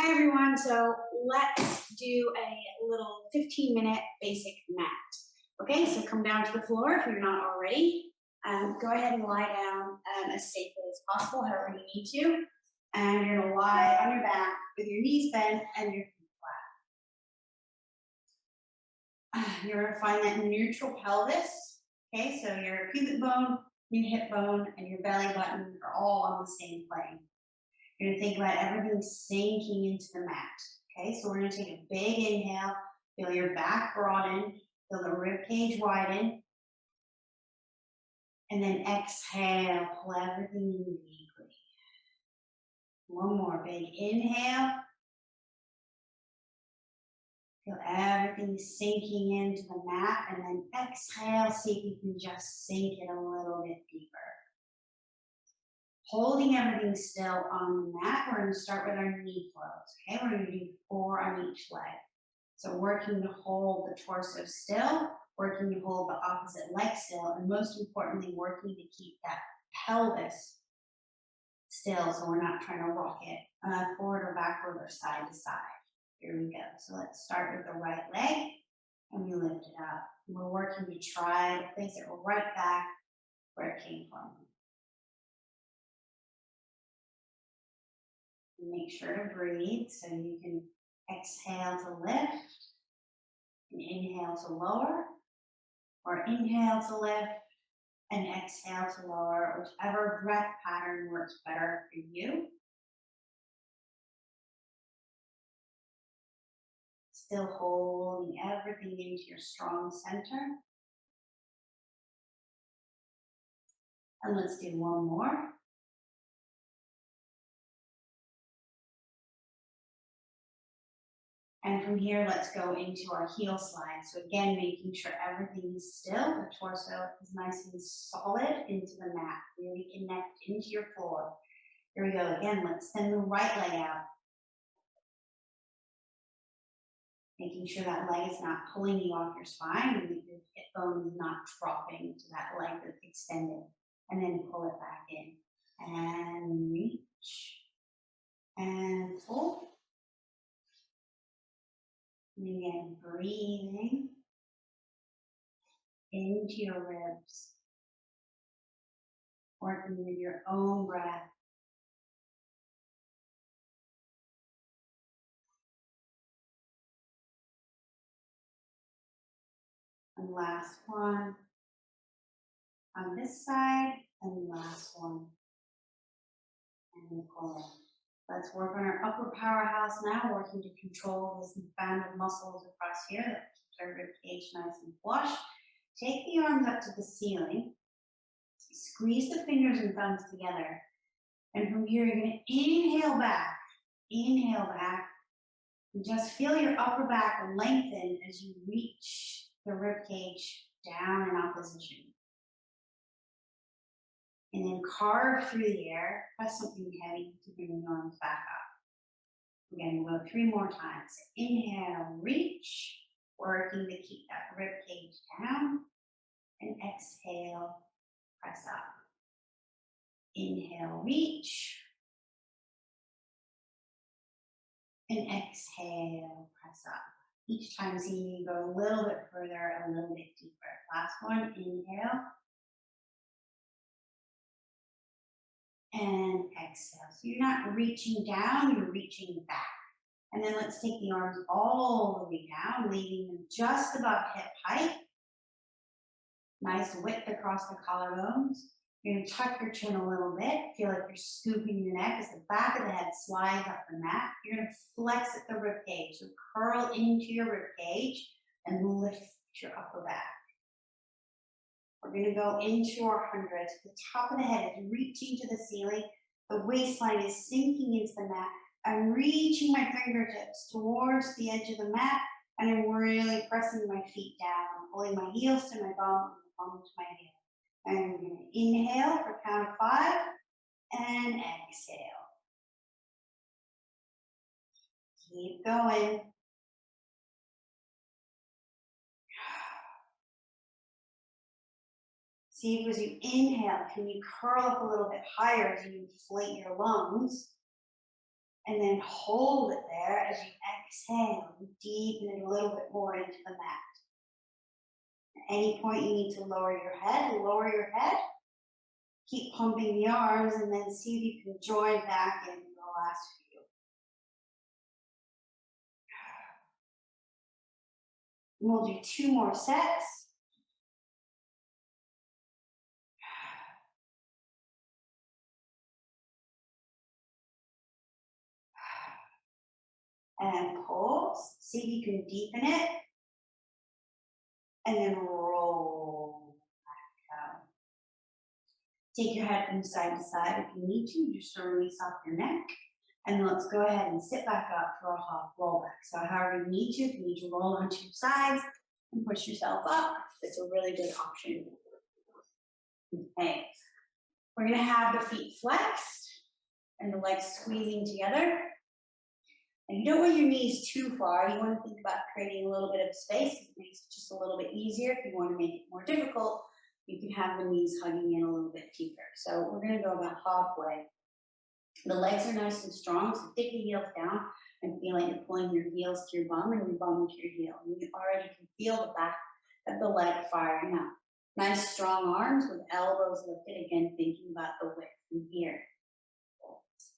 Hi everyone, so let's do a little 15-minute basic mat. Okay, so come down to the floor if you're not already. Go ahead and lie down as safely as possible, however you need to. And you're gonna lie on your back with your knees bent and your feet flat. You're gonna find that neutral pelvis. Okay, so your pubic bone, your hip bone, and your belly button are all on the same plane. You're gonna think about everything sinking into the mat. Okay, so we're gonna take a big inhale, feel your back broaden, feel the rib cage widen, and then exhale, pull everything in deeply. One more big inhale. Feel everything sinking into the mat, and then exhale, see if you can just sink it a little bit deeper. Holding everything still on the mat, we're going to start with our knee flows. Okay, we're going to do 4 on each leg. So working to hold the torso still, working to hold the opposite leg still, and most importantly, working to keep that pelvis still so we're not trying to rock it forward or backward or side to side. Here we go. So let's start with the right leg, and we lift it up. We're working to try to place it right back where it came from. Make sure to breathe so you can exhale to lift and inhale to lower, or inhale to lift and exhale to lower, whichever breath pattern works better for you. Still holding everything into your strong center. And let's do one more. And from here, let's go into our heel slide. So again, making sure everything is still, the torso is nice and solid into the mat. Really connect into your floor. Here we go again, let's send the right leg out. Making sure that leg is not pulling you off your spine and that your hip bone is not dropping to that leg that's extended. And then pull it back in. And reach. And pull. And again, breathing into your ribs. Working with your own breath. And last one on this side, and last one. And pull it. Let's work on our upper powerhouse now, working to control those lymphatic muscles across here that keeps our rib cage nice and flush. Take the arms up to the ceiling. Squeeze the fingers and thumbs together. And from here, you're going to inhale back. Inhale back. And just feel your upper back lengthen as you reach the rib cage down in opposition. And then carve through the air. Press something heavy to bring the arms back up. Again, we'll go 3 more times. Inhale, reach. Working to keep that rib cage down. And exhale, press up. Inhale, reach. And exhale, press up. Each time, see you go a little bit further, a little bit deeper. Last one, inhale. And exhale. So you're not reaching down, you're reaching back. And then let's take the arms all the way down, leaving them just above hip height. Nice width across the collarbones. You're going to tuck your chin a little bit. Feel like you're scooping your neck as the back of the head slides up the mat. You're going to flex at the rib cage. So curl into your rib cage and lift your upper back. We're going to go into our hundreds. The top of the head is reaching to the ceiling. The waistline is sinking into the mat. I'm reaching my fingertips towards the edge of the mat, and I'm really pressing my feet down. I'm pulling my heels to my bum and my bum to my heel. And I'm going to inhale for count of 5 and exhale. Keep going. See if as you inhale, can you curl up a little bit higher as you inflate your lungs? And then hold it there as you exhale. Deepen it a little bit more into the mat. At any point you need to lower your head, lower your head. Keep pumping the arms and then see if you can join back in the last few. And we'll do 2 more sets. And pulse. See if you can deepen it. And then roll back out. Take your head from side to side if you need to, just to release off your neck. And let's go ahead and sit back up for a half roll back. So however you need to, if you need to roll onto your sides and push yourself up, it's a really good option. Okay, we're gonna have the feet flexed and the legs squeezing together. And you don't want your knees too far. You want to think about creating a little bit of space. It makes it just a little bit easier. If you want to make it more difficult, you can have the knees hugging in a little bit deeper. So we're going to go about halfway. The legs are nice and strong, so take the heels down and feel like you're pulling your heels to your bum and your bum to your heel. And you already can feel the back of the leg firing up. Nice strong arms with elbows lifted, again thinking about the width from here.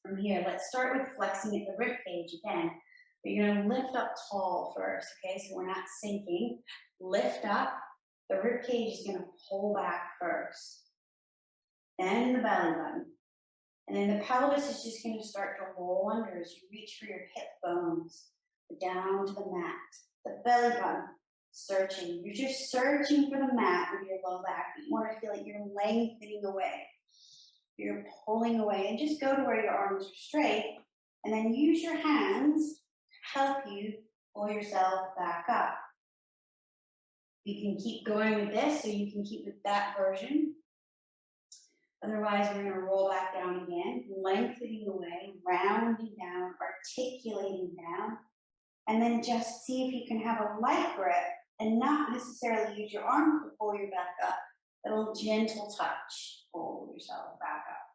From here, let's start with flexing at the rib cage again. But you're going to lift up tall first, okay? So we're not sinking. Lift up. The rib cage is going to pull back first. Then the belly button. And then the pelvis is just going to start to roll under as you reach for your hip bones. Down to the mat. The belly button, searching. You're just searching for the mat with your low back. You want to feel like you're lengthening away. You're pulling away, and just go to where your arms are straight, and then use your hands to help you pull yourself back up. You can keep going with this, so you can keep with that version. Otherwise, we're going to roll back down again, lengthening away, rounding down, articulating down, and then just see if you can have a light grip and not necessarily use your arms to pull you back up. A little gentle touch. Pull yourself back up.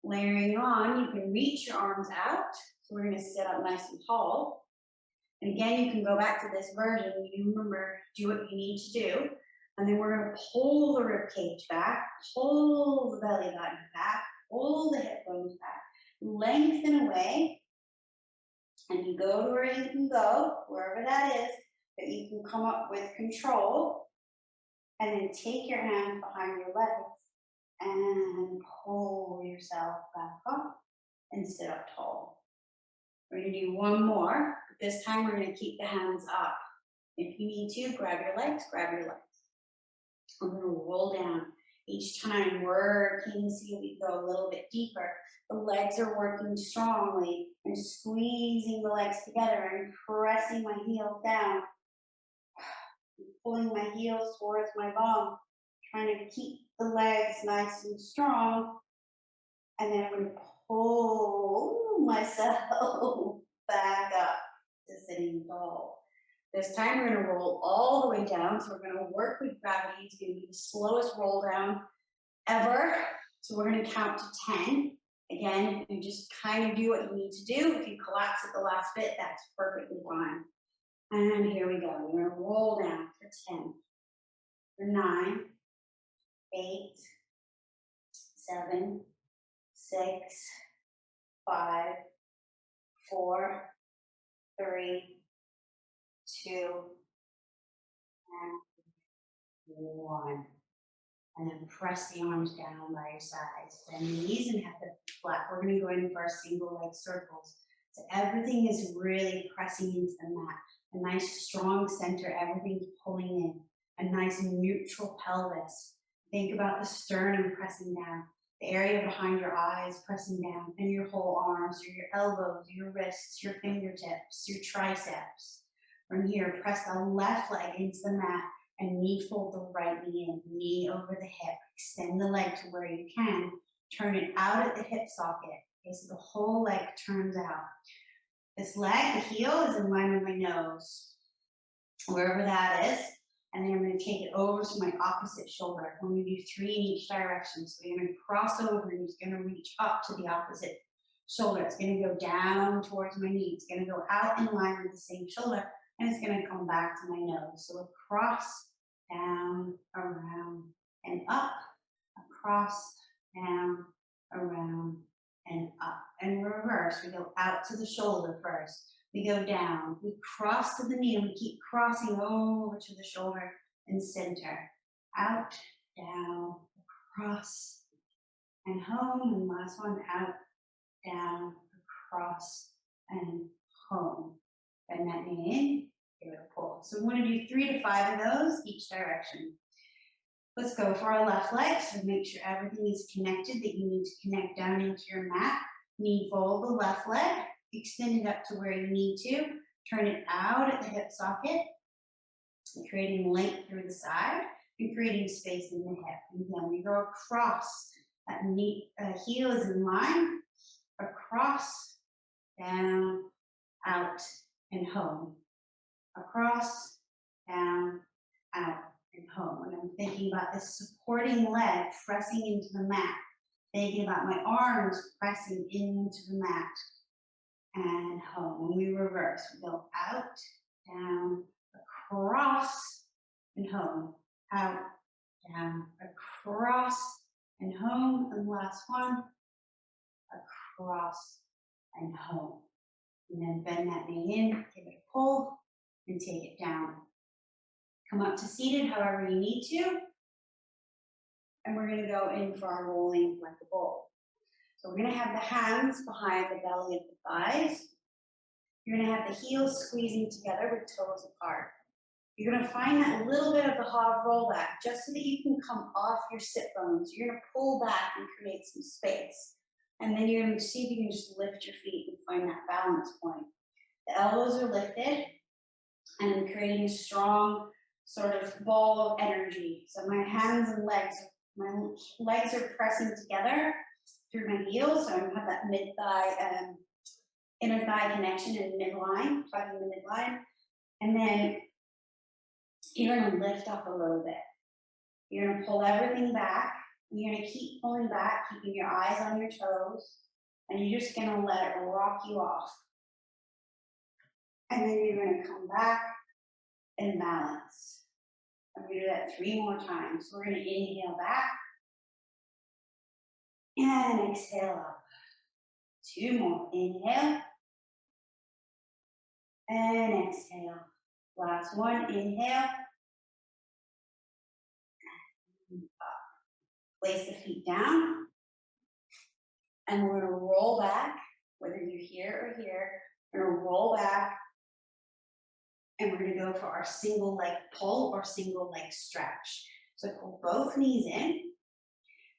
Layering on, you can reach your arms out. So we're going to sit up nice and tall. And again, you can go back to this version. You remember, do what you need to do. And then we're going to pull the rib cage back, pull the belly button back, pull the hip bones back, lengthen away. And you go to where you can go, wherever that is, that you can come up with control. And then take your hands behind your legs and pull yourself back up and sit up tall. We're going to do one more. But this time we're going to keep the hands up. If you need to, grab your legs, grab your legs. We're going to roll down. Each time working, see if we can go a little bit deeper. The legs are working strongly and squeezing the legs together and pressing my heels down. Pulling my heels towards my bum, trying to keep the legs nice and strong. And then I'm going to pull myself back up to sitting tall. This time we're going to roll all the way down. So we're going to work with gravity. It's going to be the slowest roll down ever. So we're going to count to 10. Again, you just kind of do what you need to do. If you collapse at the last bit, that's perfectly fine. And here we go. We're going to roll down for 10, for 9, 8, 7, 6, 5, 4, 3, 2, and 1. And then press the arms down by your sides. Bend the knees and have the flat. We're going to go in for our single leg circles. So everything is really pressing into the mat. A nice strong center, everything's pulling in. A nice neutral pelvis. Think about the sternum pressing down, the area behind your eyes pressing down, and your whole arms, or your elbows, your wrists, your fingertips, your triceps. From here, press the left leg into the mat and knee fold the right knee in, knee over the hip. Extend the leg to where you can. Turn it out at the hip socket. Okay, so the whole leg turns out. This leg, the heel, is in line with my nose, wherever that is. And then I'm going to take it over to my opposite shoulder. I'm going to do 3 in each direction. So you're going to cross over and you're going to reach up to the opposite shoulder. It's going to go down towards my knee. It's going to go out in line with the same shoulder, and it's going to come back to my nose. So across, down, around, and up, across, down, around, and up. And reverse. We go out to the shoulder first. We go down. We cross to the knee, and we keep crossing over to the shoulder and center. Out, down, across, and home. And last one, out, down, across, and home. Bend that knee in, give it a pull. So we want to do 3 to 5 of those each direction. Let's go for our left leg. So make sure everything is connected that you need to connect down into your mat. Knee fold the left leg, extend it up to where you need to. Turn it out at the hip socket, creating length through the side and creating space in the hip. And again, we go across. That knee, heel is in line, across, down, out, and home. Across, down, out, and home. And I'm thinking about this supporting leg pressing into the mat. Thinking about my arms pressing into the mat. And home. When we reverse, we go out, down, across, and home. Out, down, across, and home. And last one, across, and home. And then bend that knee in, give it a pull, and take it down. Come up to seated however you need to. And we're going to go in for our rolling like a bowl. So we're going to have the hands behind the belly of the thighs. You're going to have the heels squeezing together with toes apart. You're going to find that little bit of the half roll back just so that you can come off your sit bones. You're going to pull back and create some space. And then you're going to see if you can just lift your feet and find that balance point. The elbows are lifted and creating a strong sort of ball of energy. So my hands and legs, my legs are pressing together through my heels. So I have that mid-thigh, inner thigh connection and midline, tugging the midline. And then you're going to lift up a little bit. You're going to pull everything back. And you're going to keep pulling back, keeping your eyes on your toes. And you're just going to let it rock you off. And then you're going to come back and balance. And we do that 3 more times. So we're going to inhale back. And exhale up. 2 more. Inhale. And exhale. Last one. Inhale. And up. Place the feet down. And we're going to roll back. Whether you're here or here. We're going to roll back. And we're going to go for our single leg pull or single leg stretch. So pull both knees in.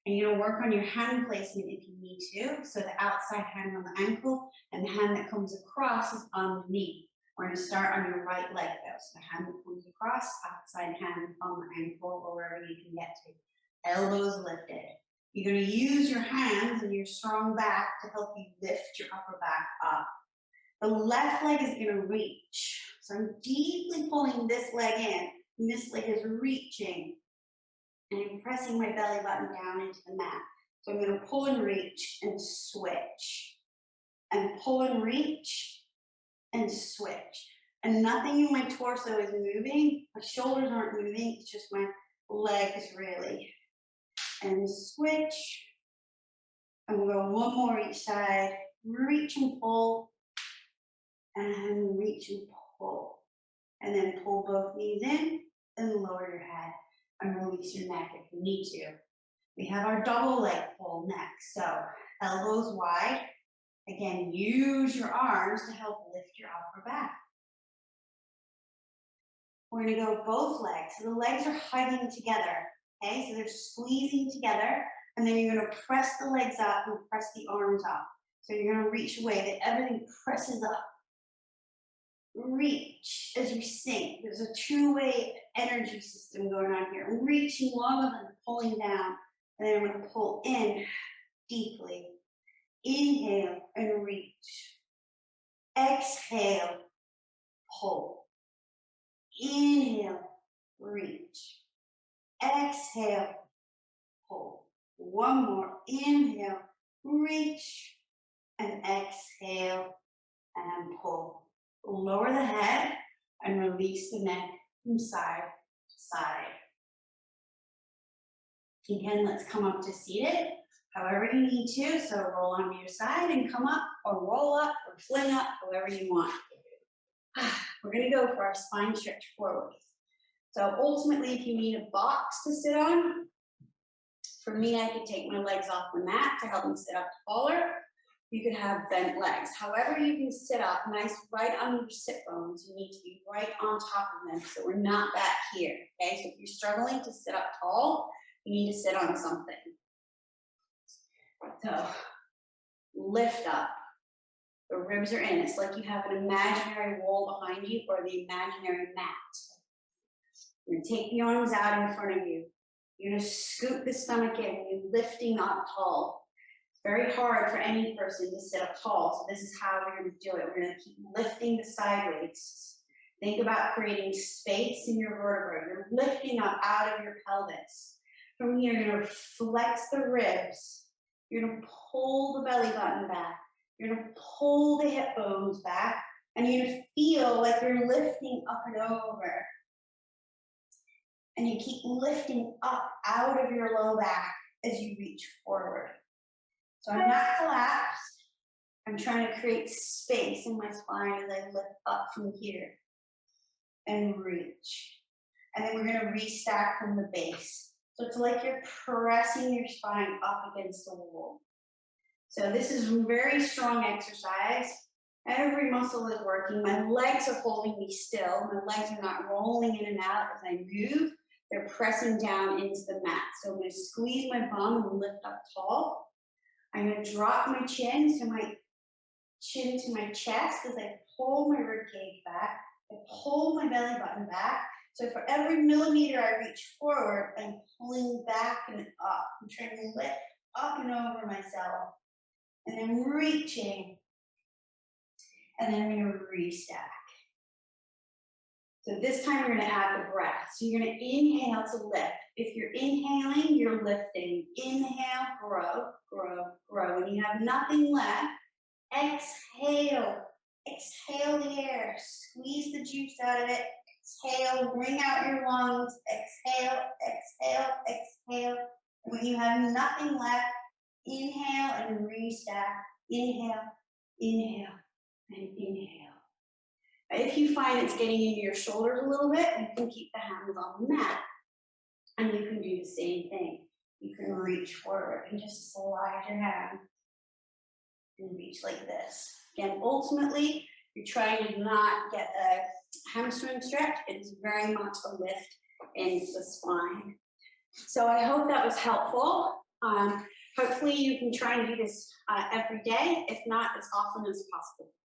And you're going to work on your hand placement if you need to. So the outside hand on the ankle and the hand that comes across is on the knee. We're going to start on your right leg though. So the hand that comes across, outside hand on the ankle or wherever you can get to. Elbows lifted. You're going to use your hands and your strong back to help you lift your upper back up. The left leg is going to reach. So I'm deeply pulling this leg in. And this leg is reaching. And I'm pressing my belly button down into the mat. So I'm going to pull and reach and switch. And pull and reach and switch. And nothing in my torso is moving. My shoulders aren't moving. It's just my legs really. And switch. And we'll go 1 more each side. Reach and pull. And reach and pull. And then pull both knees in and lower your head. And release your neck if you need to. We have our double leg pull next. So elbows wide. Again, use your arms to help lift your upper back. We're going to go both legs. So the legs are hugging together. Okay, so they're squeezing together. And then you're going to press the legs up and press the arms up. So you're going to reach away that everything presses up. Reach as you sink. There's a 2-way energy system going on here. I'm reaching longer than pulling down. And then I'm going to pull in deeply. Inhale and reach. Exhale, pull. Inhale, reach. Exhale, pull. 1 more. Inhale, reach. and exhale and pull. Lower the head and release the neck from side to side. Again, let's come up to seated, however you need to. So roll onto your side and come up, or roll up, or fling up, however you want. We're gonna go for our spine stretch forward. So ultimately, if you need a box to sit on, for me, I could take my legs off the mat to help me sit up taller. You could have bent legs. However you can sit up, nice right on your sit bones. You need to be right on top of them, so we're not back here, okay? So if you're struggling to sit up tall, you need to sit on something. So lift up. The ribs are in. It's like you have an imaginary wall behind you or the imaginary mat. You're gonna take the arms out in front of you. You're gonna scoop the stomach in. You're lifting up tall. It's very hard for any person to sit up tall, so this is how we're gonna do it. We're gonna keep lifting the side legs. Think about creating space in your vertebrae. You're lifting up out of your pelvis. From here, you're gonna flex the ribs. You're gonna pull the belly button back. You're gonna pull the hip bones back, and you're gonna feel like you're lifting up and over. And you keep lifting up out of your low back as you reach forward. So I'm not collapsed. I'm trying to create space in my spine as I lift up from here and reach. And then we're gonna restack from the base. So it's like you're pressing your spine up against the wall. So this is a very strong exercise. Every muscle is working. My legs are holding me still. My legs are not rolling in and out as I move. They're pressing down into the mat. So I'm going to squeeze my bum and lift up tall. I'm going to drop my chin, so my chin to my chest as I pull my ribcage back. I pull my belly button back. So for every millimeter I reach forward, I'm pulling back and up. I'm trying to lift up and over myself. And then reaching. And then I'm going to restack. So this time you're going to add the breath. So you're going to inhale to lift. If you're inhaling, you're lifting. Inhale, grow, grow, grow. When you have nothing left, exhale. Exhale the air. Squeeze the juice out of it. Exhale, bring out your lungs. Exhale, exhale, exhale. And when you have nothing left, inhale and restack. Inhale, inhale, and inhale. If you find it's getting into your shoulders a little bit, you can keep the hands on the mat. And you can do the same thing. You can reach forward and just slide your hand and reach like this. Again, ultimately, you're trying to not get a hamstring stretch. It's very much a lift in the spine. So I hope that was helpful. Hopefully you can try and do this every day, if not as often as possible.